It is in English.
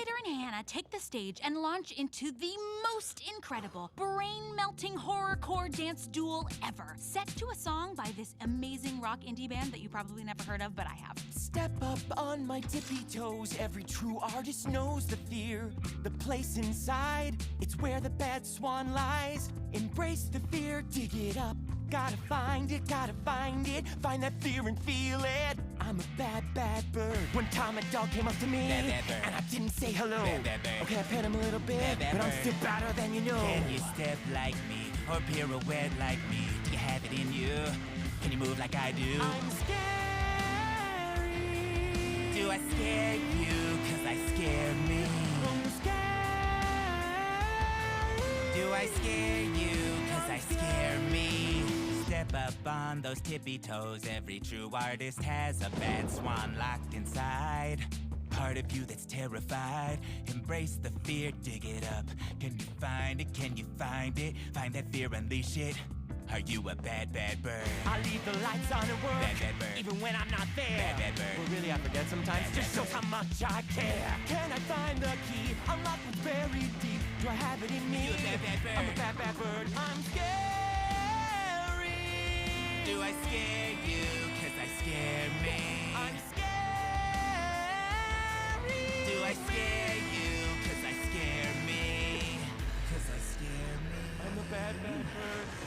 Vader and Hannah take the stage and launch into the most incredible, brain-melting horrorcore dance duel ever, set to a song by this amazing rock indie band that you probably never heard of, but I have. Step up on my tippy toes. Every true artist knows the fear, the place inside. It's where the bad swan lies. Embrace the fear, dig it up. Gotta find it, gotta find it. Find that fear and feel it. I'm a bad, bad bird. One time a dog came up to me, and I didn't say hello. Okay, I pet him a little bit, but I'm still badder than you know. Can you step like me, or pirouette like me? Do you have it in you? Can you move like I do? I'm scary. Do I scare you, cause I scare me? I'm scary. Do I scare you, cause I scare me? Step up on those tippy toes. Every true artist has a bad swan locked inside. Part of you that's terrified. Embrace the fear, dig it up. Can you find it? Can you find it? Find that fear, unleash it. Are you a bad, bad bird? I leave the lights on and work, Bad, bad bird. even when I'm not there. Bad, bad bird. Well, really, I forget sometimes. Bad, Just bad shows how much I care. Can I find the key? Unlock what's buried deep. Do I have it in me? You a bad, bad bird. I'm a bad, bad bird. I'm scary. Do I scare you, cause I scare me? I'm scary. Do I scare you, cause I scare me? Cause I scare me. I'm a bad, bad bird.